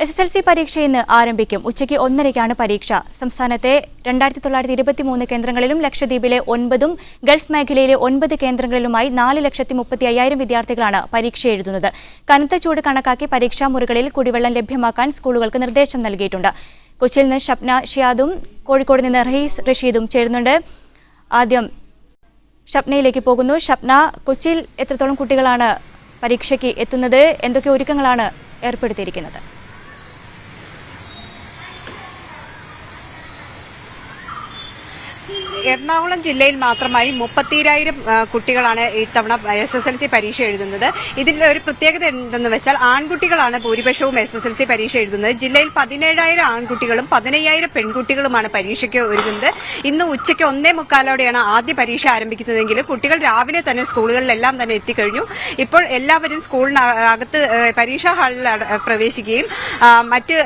SSLC പരീക്ഷ ഇന്ന് ആരംഭിക്കും. ഉച്ചയ്ക്ക് 1:30-ക്കാണ് പരീക്ഷ. സംസ്ഥാനത്തെ 2923 കേന്ദ്രങ്ങളിലും ലക്ഷദ്വീപിലെ 9-ഉം ഗൾഫ് മേഖലയിലെ 9 കേന്ദ്രങ്ങളിലുമായി 4,35,000 വിദ്യാർത്ഥികളാണ് പരീക്ഷ എഴുതുന്നത്. കനത്ത ചൂട് കണക്കാക്കി പരീക്ഷാ മുറികളിൽ കുടിവെള്ളം ലഭ്യമാക്കാൻ സ്കൂളുകൾക്ക് നിർദ്ദേശം നൽകിയിട്ടുണ്ട്. കൊച്ചിയിൽ നിന്ന് ഷപ്ന ഷിയാദും കോഴിക്കോട് നിന്ന് റഹീസ് റഷീദും ചേരുന്നുണ്ട്. ആദ്യം ഷപ്നയിലേക്ക് പോകുന്നു. ഷപ്ന, കൊച്ചിയിൽ എത്രത്തോളം കുട്ടികളാണ് പരീക്ഷയ്ക്ക് എത്തുന്നത്? എന്തൊക്കെ ഒരുക്കങ്ങളാണ് ഏർപ്പെടുത്തിയിരിക്കുന്നത്? എറണാകുളം ജില്ലയിൽ മാത്രമായി 32,000 കുട്ടികളാണ് ഇത്തവണ SSLC പരീക്ഷ എഴുതുന്നത്. ഇതിൽ ഒരു പ്രത്യേകത എന്തെന്ന് വെച്ചാൽ ആൺകുട്ടികളാണ് ഭൂരിപക്ഷവും SSLC പരീക്ഷ എഴുതുന്നത്. ജില്ലയിൽ 17,000 ആൺകുട്ടികളും 15,000 പെൺകുട്ടികളുമാണ് പരീക്ഷയ്ക്ക് ഒരുങ്ങുന്നത്. ഇന്ന് ഉച്ചയ്ക്ക് 1:45-ഓടെയാണ് ആദ്യ പരീക്ഷ ആരംഭിക്കുന്നതെങ്കിലും കുട്ടികൾ രാവിലെ തന്നെ സ്കൂളുകളിലെല്ലാം തന്നെ എത്തിക്കഴിഞ്ഞു. ഇപ്പോൾ എല്ലാവരും സ്കൂളിനകത്ത് പരീക്ഷാ ഹാളിൽ പ്രവേശിക്കുകയും മറ്റ്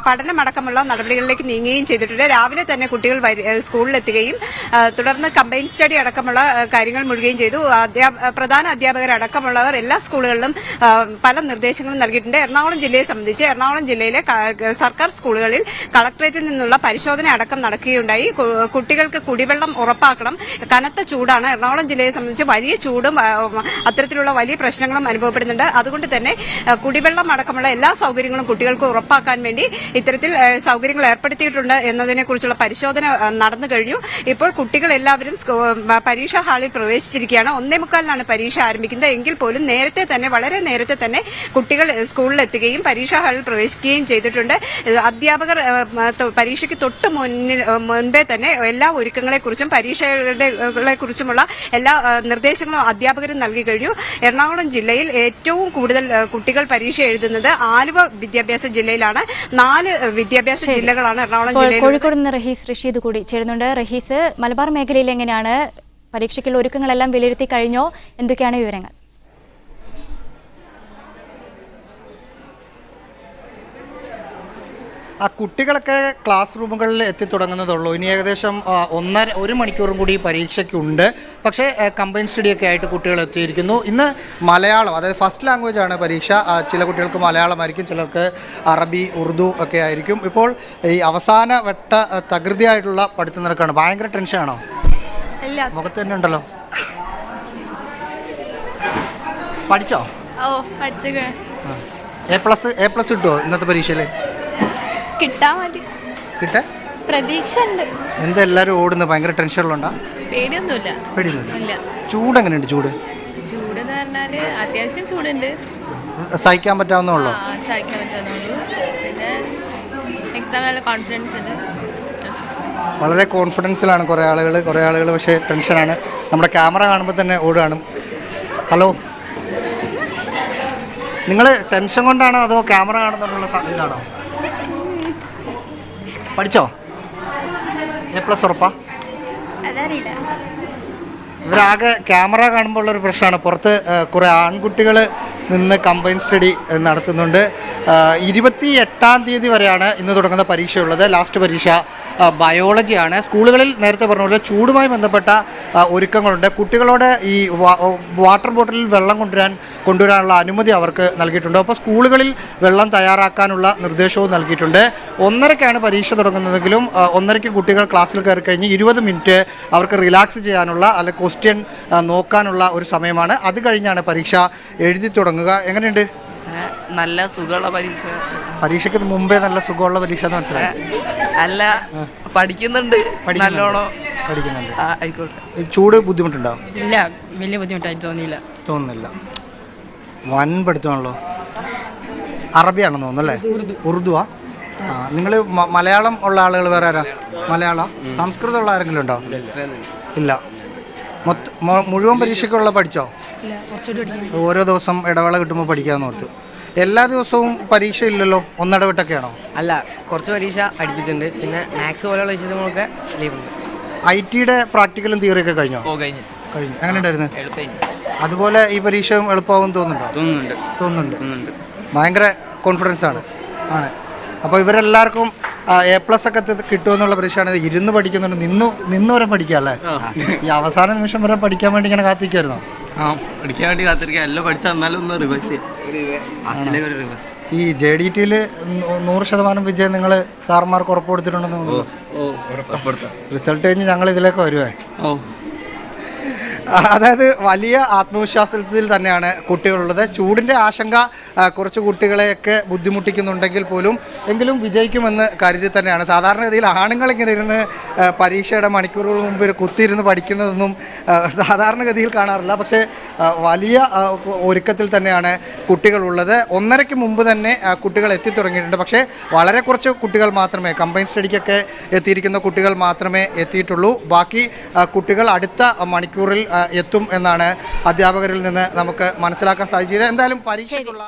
പഠനമടക്കമുള്ള നടപടികളിലേക്ക് നീങ്ങുകയും ചെയ്തിട്ടുണ്ട്. രാവിലെ തന്നെ കുട്ടികൾ സ്കൂളിലെത്തുകയും തുടർന്ന് കമ്പൈൻ സ്റ്റഡി അടക്കമുള്ള കാര്യങ്ങൾ മുഴുകുകയും ചെയ്തു. പ്രധാന അധ്യാപകരടക്കമുള്ളവർ എല്ലാ സ്കൂളുകളിലും പല നിർദ്ദേശങ്ങളും നൽകിയിട്ടുണ്ട്. എറണാകുളം ജില്ലയെ സംബന്ധിച്ച് എറണാകുളം ജില്ലയിലെ സർക്കാർ സ്കൂളുകളിൽ കളക്ടറേറ്റിൽ നിന്നുള്ള പരിശോധന അടക്കം നടക്കുകയുണ്ടായി. കുട്ടികൾക്ക് കുടിവെള്ളം ഉറപ്പാക്കണം. കനത്ത ചൂടാണ്. എറണാകുളം ജില്ലയെ സംബന്ധിച്ച് വലിയ ചൂടും അത്തരത്തിലുള്ള വലിയ പ്രശ്നങ്ങളും അനുഭവപ്പെടുന്നുണ്ട്. അതുകൊണ്ട് തന്നെ കുടിവെള്ളം അടക്കമുള്ള എല്ലാ സൗകര്യങ്ങളും കുട്ടികൾക്ക് ഉറപ്പാക്കാൻ വേണ്ടി ഇത്തരത്തിൽ സൗകര്യങ്ങൾ ഏർപ്പെടുത്തിയിട്ടുണ്ട് എന്നതിനെക്കുറിച്ചുള്ള പരിശോധന നടന്നു കഴിഞ്ഞു. ഇപ്പോൾ കുട്ടികൾ എല്ലാവരും പരീക്ഷാ ഹാളിൽ പ്രവേശിച്ചിരിക്കുകയാണ്. 1:45-നാണ് പരീക്ഷ ആരംഭിക്കുന്നത്. എങ്കിൽ പോലും വളരെ നേരത്തെ തന്നെ കുട്ടികൾ സ്കൂളിലെത്തുകയും പരീക്ഷാ ഹാളിൽ പ്രവേശിക്കുകയും ചെയ്തിട്ടുണ്ട്. അധ്യാപകർ പരീക്ഷയ്ക്ക് തൊട്ട് മുൻപേ തന്നെ എല്ലാ ഒരുക്കങ്ങളെക്കുറിച്ചും പരീക്ഷകളെ കുറിച്ചുമുള്ള എല്ലാ നിർദ്ദേശങ്ങളും അധ്യാപകരും നൽകി കഴിഞ്ഞു. എറണാകുളം ജില്ലയിൽ ഏറ്റവും കൂടുതൽ കുട്ടികൾ പരീക്ഷ എഴുതുന്നത് ആലുവ വിദ്യാഭ്യാസ ജില്ലയിലാണ്. 4 വിദ്യാഭ്യാസ ജില്ലകളാണ് എറണാകുളം ജില്ലയിൽ. കോഴിക്കോട് നിന്ന് റഹീസ് റഷീദ് കൂടി ചേരുന്നുണ്ട്. റഹീസ്, മലബാർ മേഖലയിൽ എങ്ങനെയാണ് പരീക്ഷയ്ക്കുള്ള ഒരുക്കങ്ങളെല്ലാം വിലയിരുത്തി കഴിഞ്ഞോ? എന്തൊക്കെയാണ് വിവരങ്ങൾ? കുട്ടികളൊക്കെ ക്ലാസ് റൂമുകളിൽ എത്തിത്തുടങ്ങുന്നതുള്ളൂ. ഇനി ഏകദേശം 1 മണിക്കൂറും കൂടി പരീക്ഷയ്ക്കുണ്ട്. പക്ഷേ കമ്പൈൻ സ്റ്റഡിയൊക്കെ ആയിട്ട് കുട്ടികൾ എത്തിയിരിക്കുന്നു. ഇന്ന് മലയാളം, അതായത് ഫസ്റ്റ് ലാംഗ്വേജാണ് പരീക്ഷ. ചില കുട്ടികൾക്ക് മലയാളമായിരിക്കും, ചിലർക്ക് അറബി, ഉറുദു ഒക്കെ ആയിരിക്കും. ഇപ്പോൾ ഈ അവസാന വട്ട തകൃതിയായിട്ടുള്ള പഠിത്തം നിരക്കാണ്. ഭയങ്കര ടെൻഷനാണോ? മുഖത്ത് തന്നെ ഉണ്ടല്ലോ. പഠിച്ചോ? A+ കിട്ടുമോ ഇന്നത്തെ പരീക്ഷയിൽ? കിട്ടാൻ മതി. പ്രതീക്ഷ ഉണ്ട്. എന്താ എല്ലാവരും ഓടുന്നത്? ഭയങ്കര ടെൻഷനിലുണ്ടോ? പേടിയൊന്നുമില്ല. ചൂട് എങ്ങനെയുണ്ട്? ചൂട് എന്ന് പറഞ്ഞാൽ അത്യാവശ്യം ചൂടുണ്ട്. സഹിക്കാൻ പറ്റാവുന്നുള്ളൂ. പിന്നെ എക്സാം നല്ല കോൺഫിഡൻസ് ഉണ്ട്. വളരെ കോൺഫിഡൻസിലാണ് കുറേ ആളുകൾ പക്ഷേ ടെൻഷനാണ്. നമ്മുടെ ക്യാമറ കാണുമ്പോൾ തന്നെ ഓടുകയാണ്. ഹലോ, നിങ്ങൾ ടെൻഷൻ കൊണ്ടാണോ അതോ ക്യാമറ കാണുന്നുള്ള ഇതാണോ? പഠിച്ചോ? A+ ഉറപ്പാ? അതറിയില്ല. ഇവരാകെ ക്യാമറ കാണുമ്പോൾ ഉള്ളൊരു പ്രശ്നമാണ്. പുറത്ത് കുറേ ആൺകുട്ടികൾ നിന്ന് കമ്പൈൻ സ്റ്റഡി നടത്തുന്നുണ്ട്. 28-ാം തീയതി വരെയാണ് ഇന്ന് തുടങ്ങുന്ന പരീക്ഷയുള്ളത്. ലാസ്റ്റ് പരീക്ഷ ബയോളജിയാണ്. സ്കൂളുകളിൽ നേരത്തെ പറഞ്ഞ പോലെ ചൂടുമായി ബന്ധപ്പെട്ട ഒരുക്കങ്ങളുണ്ട്. കുട്ടികളോട് ഈ വാട്ടർ ബോട്ടിലിൽ വെള്ളം കൊണ്ടുവരാനുള്ള അനുമതി അവർക്ക് നൽകിയിട്ടുണ്ട്. അപ്പോൾ സ്കൂളുകളിൽ വെള്ളം തയ്യാറാക്കാനുള്ള നിർദ്ദേശവും നൽകിയിട്ടുണ്ട്. 1:30-ക്കാണ് പരീക്ഷ തുടങ്ങുന്നതെങ്കിലും 1:30-ക്ക് കുട്ടികൾ ക്ലാസ്സിൽ കയറി കഴിഞ്ഞ് 20 മിനിറ്റ് അവർക്ക് റിലാക്സ് ചെയ്യാനുള്ള അല്ലെങ്കിൽ ക്വസ്റ്റ്യൻ നോക്കാനുള്ള ഒരു സമയമാണ്. അത് കഴിഞ്ഞാണ് പരീക്ഷ എഴുതി തുടങ്ങുക. എങ്ങനെയുണ്ട്? നല്ല സുഖമുള്ള പരീക്ഷയ്ക്ക് മുമ്പേ നല്ല സുഖമുള്ള പരീക്ഷ എന്ന് മനസ്സിലായി? അല്ല, പഠിക്കുന്നുണ്ട്, നല്ലോണം പഠിക്കുന്നുണ്ട്. ആയിക്കോട്ടെ. ചൂട് ബുദ്ധിമുട്ടുണ്ടോ? ഇല്ല, വലിയ ബുദ്ധിമുട്ടായിട്ട് തോന്നുന്നില്ല. വൻ പഠിത്തമാണല്ലോ. അറബിയാണെന്ന് തോന്നുന്നല്ലേ? ഉറുദുവാ? നിങ്ങൾ മലയാളം ഉള്ള ആളുകൾ വേറെ ആരാ? മലയാളം? സംസ്കൃതമുള്ള ആരെങ്കിലും ഉണ്ടോ? ഇല്ല. മുഴുവൻ പരീക്ഷയ്ക്കുള്ള പഠിച്ചോ? ഓരോ ദിവസം ഇടവേള കിട്ടുമ്പോൾ പഠിക്കാമെന്ന് ഓർത്തു. എല്ലാ ദിവസവും പരീക്ഷ ഇല്ലല്ലോ, ഒന്നിടവിട്ടൊക്കെയാണോ? അല്ല, കുറച്ച് പരീക്ഷ അടുപ്പിച്ചിട്ടുണ്ട്. പിന്നെ മാത്സ് പോലെയുള്ള വിഷയങ്ങളൊക്കെ ലീവുണ്ട്. IT-യുടെ പ്രാക്ടിക്കലും തിയറിയൊക്കെ കഴിഞ്ഞോ? കഴിഞ്ഞു. എങ്ങനെയുണ്ടായിരുന്നു? അതുപോലെ ഈ പരീക്ഷയും എളുപ്പമാകുമെന്ന് തോന്നുന്നുണ്ട്. ഭയങ്കര കോൺഫിഡൻസ് ആണ്. അപ്പോൾ ഇവരെല്ലാവർക്കും A+ ഒക്കെ കിട്ടുമെന്നുള്ള പ്രതീക്ഷയാണ്. ഇരുന്ന് പഠിക്കുന്നുണ്ട്, നിന്ന് വരെ പഠിക്കുക അല്ലേ? ഈ അവസാന നിമിഷം വരെ പഠിക്കാൻ വേണ്ടി ഇങ്ങനെ കാത്തിരിക്കുമായിരുന്നോ? പഠിക്കാൻ വേണ്ടി കാത്തിരിക്കുക. എല്ലാം പഠിച്ചാൽ എന്നാലും ഒന്ന് റിവേഴ്സ് ചെയ്യാം. ഈ JDT-യിൽ 100% വിജയം നിങ്ങൾ സാർമാർക്ക് ഉറപ്പ് കൊടുത്തിട്ടുണ്ടെന്ന് തോന്നുന്നു. റിസൾട്ട് കഴിഞ്ഞ് ഞങ്ങൾ ഇതിലേക്ക് വരുവേ. അതായത് വലിയ ആത്മവിശ്വാസത്തിൽ തന്നെയാണ് കുട്ടികളുള്ളത്. ചൂടിൻ്റെ ആശങ്ക കുറച്ച് കുട്ടികളെയൊക്കെ ബുദ്ധിമുട്ടിക്കുന്നുണ്ടെങ്കിൽ പോലും എങ്കിലും വിജയിക്കുമെന്ന് കരുതി തന്നെയാണ്. സാധാരണഗതിയിൽ ആണുങ്ങളിങ്ങനെ ഇരുന്ന് പരീക്ഷയുടെ മണിക്കൂറുകൾ മുമ്പ് കുത്തിയിരുന്ന് പഠിക്കുന്നതൊന്നും സാധാരണഗതിയിൽ കാണാറില്ല. പക്ഷേ വലിയ ഒരുക്കത്തിൽ തന്നെയാണ് കുട്ടികളുള്ളത്. 1:30 മുമ്പ് തന്നെ കുട്ടികൾ എത്തിത്തുടങ്ങിയിട്ടുണ്ട്. പക്ഷേ വളരെ കുറച്ച് കുട്ടികൾ മാത്രമേ, കമ്പൈൻ സ്റ്റഡിക്കൊക്കെ എത്തിയിരിക്കുന്ന കുട്ടികൾ മാത്രമേ എത്തിയിട്ടുള്ളൂ. ബാക്കി കുട്ടികൾ അടുത്ത മണിക്കൂറിൽ എത്തും എന്നാണ് അധ്യാപകരിൽ നിന്ന് നമുക്ക് മനസ്സിലാക്കാൻ സാധിച്ചത്. എന്തായാലും പരീക്ഷയ്ക്കുള്ള